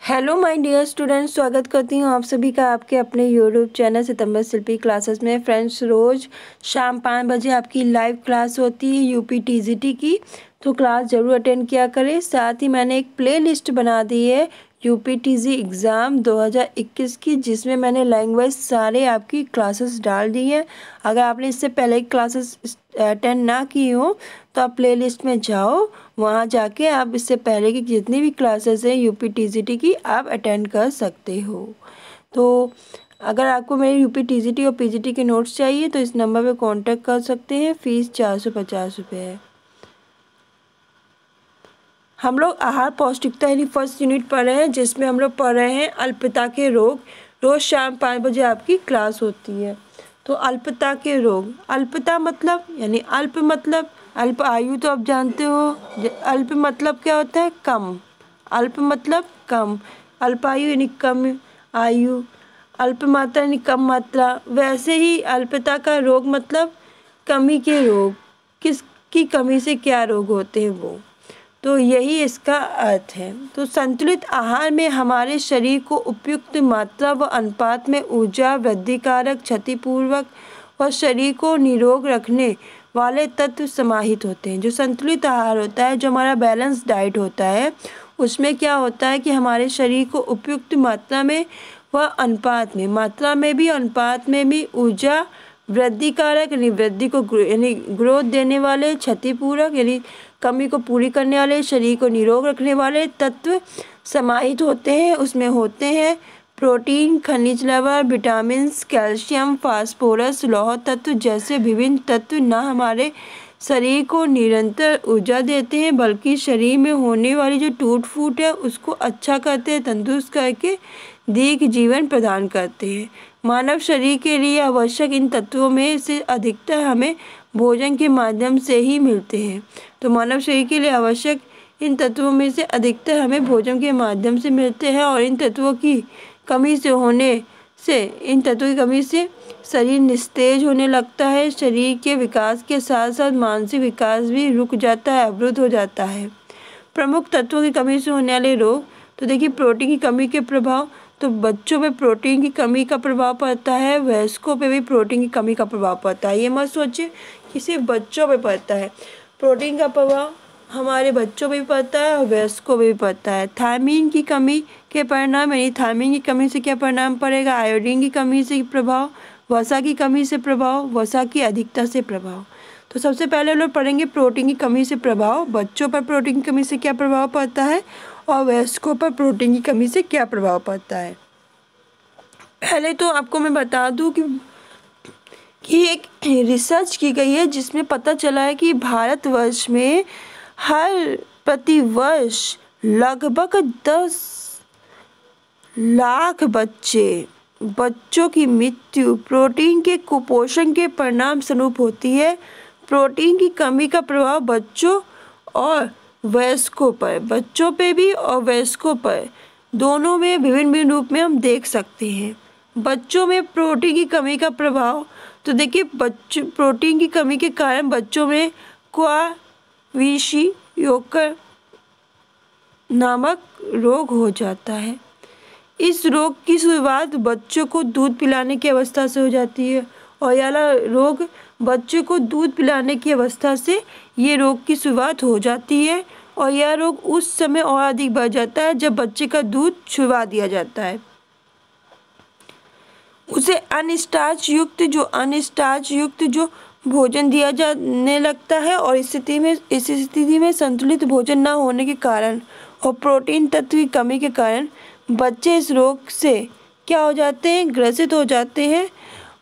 Hello my dear students, स्वागत करती हूँ आप सभी का आपके अपने यूट्यूब चैनल सितंबर शिल्पी क्लासेस में। फ्रेंड्स, रोज़ शाम 5 बजे आपकी लाइव क्लास होती है यूपी टीजीटी की, तो क्लास ज़रूर अटेंड किया करें। साथ ही मैंने एक प्ले लिस्ट बना दी है यूपी टीजी एग्ज़ाम 2021 की, जिसमें मैंने लैंग्वेज सारे आपकी क्लासेस डाल दी हैं। अगर आपने इससे पहले क्लासेस अटेंड ना की हो तो आप प्ले लिस्ट में जाओ, वहाँ जाके आप इससे पहले की जितनी भी क्लासेस हैं यूपी टीजीटी की आप अटेंड कर सकते हो। तो अगर आपको मेरे यूपी टीजीटी और पीजीटी के नोट्स चाहिए तो इस नंबर पे कांटेक्ट कर सकते हैं। फ़ीस 450 रुपये है। हम लोग आहार पौष्टिकता यानी फर्स्ट यूनिट पढ़ रहे हैं, जिसमें हम लोग पढ़ रहे हैं अल्पता के रोग। रोज़ शाम 5 बजे आपकी क्लास होती है। तो अल्पता के रोग, अल्पता मतलब यानी अल्प मतलब अल्प आयु, तो आप जानते हो। अल्प मतलब क्या होता है? कम। अल्प मतलब कम, अल्प आयु यानी कम आयु, अल्प मात्रा यानी कम मात्रा। वैसे ही अल्पता का रोग मतलब कमी के रोग, किसकी कमी से क्या रोग होते हैं वो, तो यही इसका अर्थ है। तो संतुलित आहार में हमारे शरीर को उपयुक्त मात्रा व अनुपात में ऊर्जा, वृद्धिकारक, क्षतिपूर्वक व शरीर को निरोग रखने वाले तत्व समाहित होते हैं। जो संतुलित आहार होता है, जो हमारा बैलेंस डाइट होता है, उसमें क्या होता है कि हमारे शरीर को उपयुक्त मात्रा में व अनुपात में, मात्रा में भी अनुपात में भी ऊर्जा, वृद्धिकारक यानी वृद्धि को यानी ग्रोथ देने वाले, क्षतिपूरक यानी कमी को पूरी करने वाले, शरीर को निरोग रखने वाले तत्व समाहित होते हैं। उसमें होते हैं प्रोटीन, खनिज लवण, विटामिन्स, कैल्शियम, फास्फोरस, लौह तत्व जैसे विभिन्न तत्व न हमारे शरीर को निरंतर ऊर्जा देते हैं, बल्कि शरीर में होने वाली जो टूट फूट है उसको अच्छा करते हैं, तंदुरुस्त करके दीर्घ जीवन प्रदान करते हैं। मानव शरीर के लिए आवश्यक इन तत्वों में से अधिकतर हमें भोजन के माध्यम से ही मिलते हैं। तो मानव शरीर के लिए आवश्यक इन तत्वों में से अधिकतर हमें भोजन के माध्यम से मिलते हैं, और इन तत्वों की कमी से शरीर निस्तेज होने लगता है। शरीर के विकास के साथ साथ मानसिक विकास भी रुक जाता है, अवरुद्ध हो जाता है। प्रमुख तत्वों की कमी से होने वाले रोग, तो देखिए प्रोटीन की कमी के प्रभाव, तो बच्चों पे प्रोटीन की कमी का प्रभाव पड़ता है, वयस्कों पे भी प्रोटीन की कमी का प्रभाव पड़ता है। ये मत सोचिए कि सिर्फ बच्चों पे पड़ता है, प्रोटीन का प्रभाव हमारे बच्चों पे भी पड़ता है और वयस्कों पे भी पड़ता है। थायमीन की कमी के परिणाम, यानी थायमीन की कमी से क्या परिणाम पड़ेगा? आयोडीन की कमी से प्रभाव, वसा की कमी से प्रभाव, वसा की अधिकता से प्रभाव। तो सबसे पहले लोग पढ़ेंगे प्रोटीन की कमी से प्रभाव, बच्चों पर प्रोटीन की कमी से क्या प्रभाव पड़ता है और वयस्कों पर प्रोटीन की कमी से क्या प्रभाव पड़ता है। पहले तो आपको मैं बता दूं कि एक रिसर्च की गई है, जिसमें पता चला है कि भारतवर्ष में हर प्रतिवर्ष लगभग 10 लाख बच्चों की मृत्यु प्रोटीन के कुपोषण के परिणाम स्वरूप होती है। प्रोटीन की कमी का प्रभाव बच्चों और वयस्कों पर, बच्चों पे भी और वयस्कों पर, दोनों में विभिन्न विभिन्न रूप में हम देख सकते हैं। बच्चों में प्रोटीन की कमी का प्रभाव, तो देखिए प्रोटीन की कमी के कारण बच्चों में क्वार्विशियोकर नामक रोग हो जाता है। इस रोग की शुरुआत बच्चों को दूध पिलाने की अवस्था से हो जाती है, और यह रोग बच्चों को दूध पिलाने की अवस्था से ये रोग की शुरुआत हो जाती है, और यह रोग उस समय और अधिक बढ़ जाता है जब बच्चे का दूध छुड़वा दिया जाता है। उसे अनस्टार्च युक्त जो भोजन दिया जाने लगता है, और इस स्थिति में संतुलित भोजन न होने के कारण और प्रोटीन तत्व की कमी के कारण बच्चे इस रोग से क्या हो जाते हैं? ग्रसित हो जाते हैं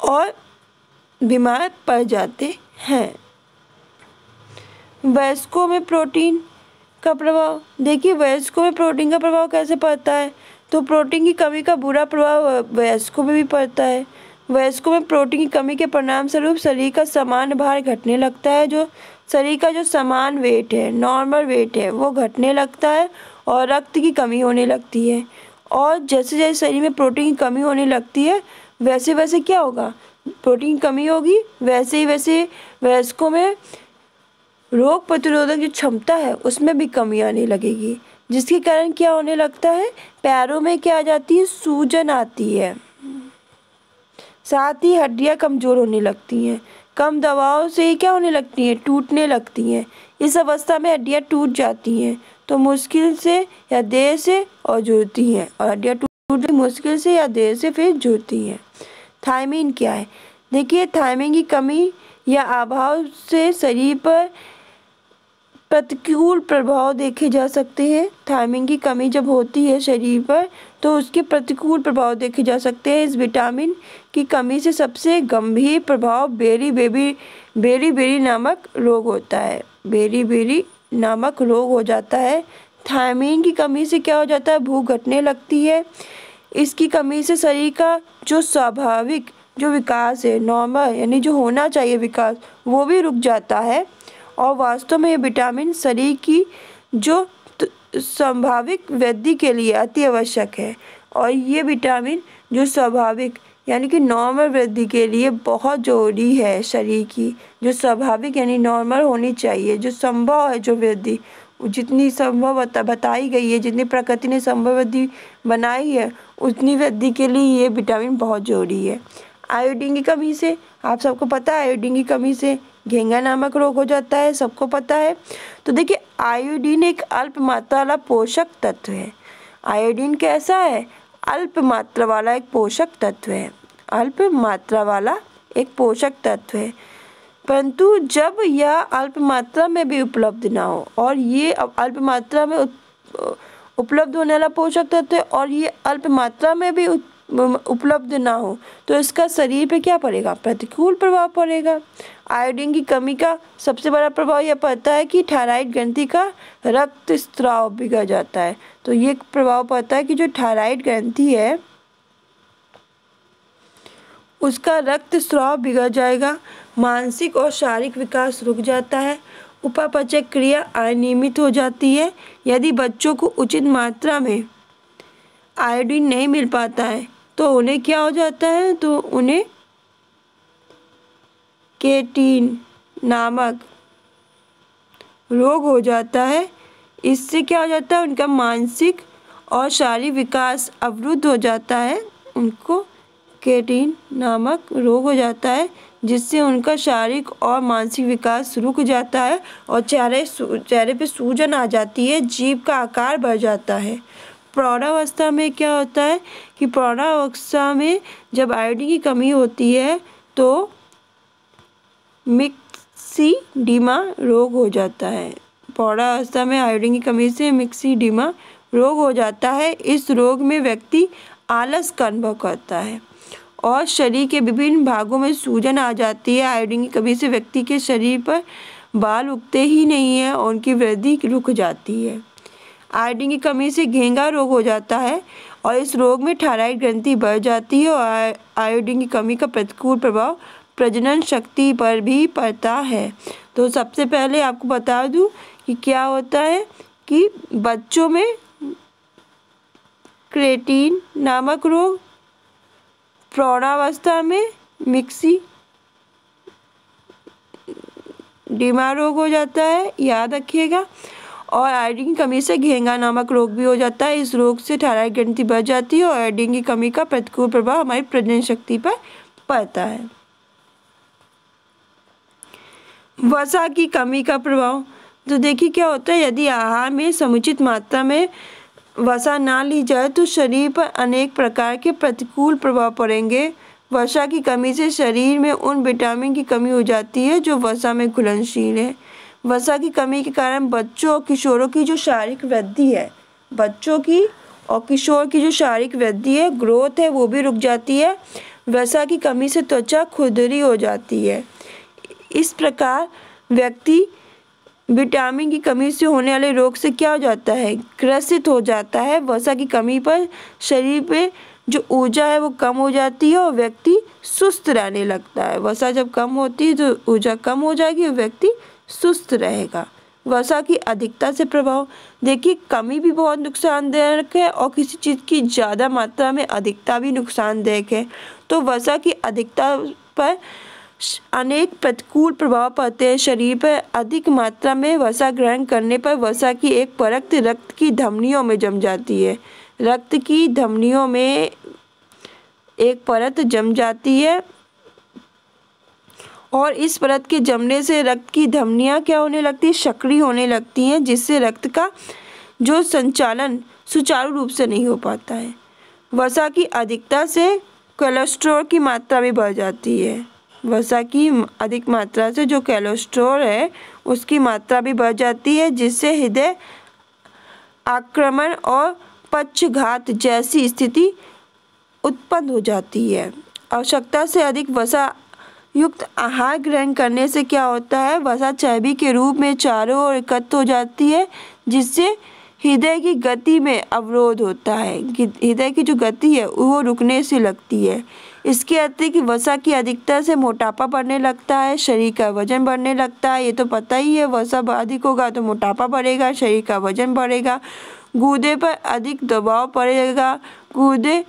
और बीमार पड़ जाते हैं। वयस्कों में प्रोटीन का प्रभाव, देखिए वयस्कों में प्रोटीन का प्रभाव कैसे पड़ता है? तो प्रोटीन की कमी का बुरा प्रभाव वयस्कों में भी पड़ता है। वयस्कों में प्रोटीन की कमी के परिणाम स्वरूप शरीर का समान भार घटने लगता है। जो शरीर का जो समान वेट है, नॉर्मल वेट है, वो घटने लगता है और रक्त की कमी होने लगती है। और जैसे जैसे शरीर में प्रोटीन की कमी होने लगती है, वैसे वैसे क्या होगा? प्रोटीन की कमी होगी, वैसे ही वैसे वयस्कों में रोग प्रतिरोधक जो क्षमता है उसमें भी कमी आने लगेगी। जिसके कारण क्या होने लगता है, पैरों में क्या आ जाती है, सूजन आती है। साथ ही हड्डियां कमज़ोर होने लगती हैं। कम दवाओं से ही क्या होने लगती हैं, टूटने लगती हैं। इस अवस्था में हड्डियां टूट जाती हैं तो मुश्किल से या देर से और जुड़ती हैं, और हड्डियां टूट मुश्किल से या देर से फिर जुड़ती हैं। थायमीन क्या है, देखिए थायमीन की कमी या अभाव से शरीर पर प्रतिकूल प्रभाव देखे जा सकते हैं। थायमीन की कमी जब होती है शरीर पर तो उसके प्रतिकूल प्रभाव देखे जा सकते हैं। इस विटामिन की कमी से सबसे गंभीर प्रभाव बेरी नामक रोग होता है। बेरी नामक रोग हो जाता है। थायमीन की कमी से क्या हो जाता है, भूख घटने लगती है। इसकी कमी से शरीर का जो स्वाभाविक जो विकास है, नॉर्मल यानी जो होना चाहिए विकास, वो भी रुक जाता है। और वास्तव में ये विटामिन शरीर की जो स्वाभाविक वृद्धि के लिए अति आवश्यक है। और ये विटामिन जो स्वाभाविक यानी कि नॉर्मल वृद्धि के लिए बहुत ज़रूरी है। शरीर की जो स्वाभाविक यानी नॉर्मल होनी चाहिए, जो संभव है, जो वृद्धि जितनी संभव बताई गई है, जितनी प्रकृति ने संभव वृद्धि बनाई है, उतनी वृद्धि के लिए ये विटामिन बहुत ज़रूरी है। आयोडीन की कमी से, आप सबको पता है, आयोडीन की कमी से घेंगा नामक रोग हो जाता है, सबको पता है। तो देखिए आयोडीन एक अल्प मात्रा वाला पोषक तत्व है। आयोडीन कैसा है, अल्प मात्रा वाला एक पोषक तत्व है। अल्प मात्रा वाला एक पोषक तत्व है, परंतु जब यह अल्प मात्रा में भी उपलब्ध ना हो, और ये अल्प मात्रा में उपलब्ध होने वाला पोषक तत्व है और ये अल्प मात्रा में भी उपलब्ध ना हो, तो इसका शरीर पे क्या पड़ेगा, प्रतिकूल प्रभाव पड़ेगा। आयोडीन की कमी का सबसे बड़ा प्रभाव यह पड़ता है कि थायराइड ग्रंथि का रक्त स्राव बिगड़ जाता है। तो ये प्रभाव पड़ता है कि जो थायराइड ग्रंथि है उसका रक्त स्राव बिगड़ जाएगा। मानसिक और शारीरिक विकास रुक जाता है। उपापचय क्रिया अनियमित हो जाती है। यदि बच्चों को उचित मात्रा में आयोडीन नहीं मिल पाता है तो उन्हें क्या हो जाता है, तो उन्हें केटीन नामक रोग हो जाता है। इससे क्या हो जाता है, उनका मानसिक और शारीरिक विकास अवरुद्ध हो जाता है। उनको केटीन नामक रोग हो जाता है जिससे उनका शारीरिक और मानसिक विकास रुक जाता है और चेहरे पे सूजन आ जाती है, जीभ का आकार बढ़ जाता है। प्रौढ़ावस्था में क्या होता है कि प्रौढ़ावस्था में जब आयोडीन की कमी होती है तो मिक्सीडीमा रोग हो जाता है। प्रौढ़ावस्था में आयोडीन की कमी से मिक्सीडीमा रोग हो जाता है। इस रोग में व्यक्ति आलस का अनुभव करता है और शरीर के विभिन्न भागों में सूजन आ जाती है। आयोडीन की कमी से व्यक्ति के शरीर पर बाल उगते ही नहीं है और उनकी वृद्धि रुक जाती है। आयोडीन की कमी से घेंगा रोग हो जाता है और इस रोग में थायराइड ग्रंथि बढ़ जाती है और आयोडीन की कमी का प्रतिकूल प्रभाव प्रजनन शक्ति पर भी पड़ता है। तो सबसे पहले आपको बता दूं कि क्या होता है कि बच्चों में क्रेटीन नामक रोग, प्रौढ़ावस्था में मिक्सीडीमा रोग हो जाता है, याद रखिएगा। और आयोडीन की कमी से घेंगा नामक रोग भी हो जाता है। इस रोग से थायराइड ग्रंथि बढ़ जाती है और आयोडीन की कमी का प्रतिकूल प्रभाव हमारी प्रजनन शक्ति पर पड़ता है। वसा की कमी का प्रभाव, तो देखिए क्या होता है, यदि आहार में समुचित मात्रा में वसा ना ली जाए तो शरीर पर अनेक प्रकार के प्रतिकूल प्रभाव पड़ेंगे। वसा की कमी से शरीर में उन विटामिन की कमी हो जाती है जो वसा में घुलनशील है। वसा की कमी के कारण बच्चों और किशोरों की जो शारीरिक वृद्धि है, बच्चों की और किशोर की जो शारीरिक वृद्धि है, ग्रोथ है, वो भी रुक जाती है। वसा की कमी से त्वचा खुरदरी हो जाती है। इस प्रकार व्यक्ति विटामिन की कमी से होने वाले रोग से क्या हो जाता है, ग्रसित हो जाता है। वसा की कमी पर शरीर पे जो ऊर्जा है वो कम हो जाती है और व्यक्ति सुस्त रहने लगता है। वसा जब कम होती है तो ऊर्जा कम हो जाएगी और व्यक्ति सुस्त रहेगा। वसा की अधिकता से प्रभाव, देखिए कमी भी बहुत नुकसानदायक है और किसी चीज़ की ज़्यादा मात्रा में अधिकता भी नुकसानदायक है। तो वसा की अधिकता पर अनेक प्रतिकूल प्रभाव पड़ते हैं शरीर पर। अधिक मात्रा में वसा ग्रहण करने पर वसा की एक परत रक्त की धमनियों में जम जाती है। रक्त की धमनियों में एक परत जम जाती है और इस परत के जमने से रक्त की धमनियाँ क्या होने लगती है, सक्रिय होने लगती हैं, जिससे रक्त का जो संचालन सुचारू रूप से नहीं हो पाता है। वसा की अधिकता से कोलेस्ट्रॉल की मात्रा भी बढ़ जाती है। वसा की अधिक मात्रा से जो कोलेस्ट्रॉल है उसकी मात्रा भी बढ़ जाती है, जिससे हृदय आक्रमण और पक्षघात जैसी स्थिति उत्पन्न हो जाती है। आवश्यकता से अधिक वसा युक्त आहार ग्रहण करने से क्या होता है, वसा चर्बी के रूप में चारों ओर एकत्र हो जाती है, जिससे हृदय की गति में अवरोध होता है। हृदय की जो गति है वो रुकने से लगती है। इसके अतिरिक्त वसा की अधिकता से मोटापा बढ़ने लगता है, शरीर का वजन बढ़ने लगता है। ये तो पता ही है, वसा अधिक होगा तो मोटापा बढ़ेगा, शरीर का वजन बढ़ेगा, गुर्दे पर अधिक दबाव पड़ेगा, गुर्दे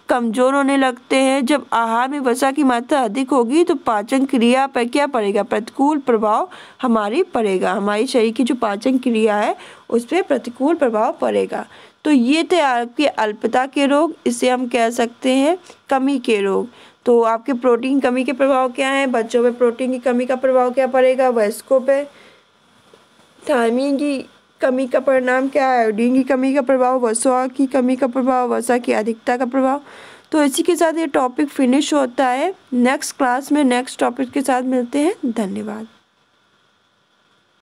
कमज़ोर होने लगते हैं। जब आहार में वसा की मात्रा अधिक होगी तो पाचन क्रिया पर क्या पड़ेगा, प्रतिकूल प्रभाव हमारी पड़ेगा। हमारी शरीर की जो पाचन क्रिया है उस पर प्रतिकूल प्रभाव पड़ेगा। तो ये थे आपके अल्पता के रोग, इसे हम कह सकते हैं कमी के रोग। तो आपके प्रोटीन कमी के प्रभाव क्या हैं, बच्चों में प्रोटीन की कमी का प्रभाव क्या पड़ेगा, वयस्कों पे थायमीन की कमी का परिणाम क्या है, आयोडीन की कमी का प्रभाव, वसा की कमी का प्रभाव, वसा की अधिकता का प्रभाव। तो इसी के साथ ये टॉपिक फिनिश होता है। नेक्स्ट क्लास में नेक्स्ट टॉपिक के साथ मिलते हैं। धन्यवाद।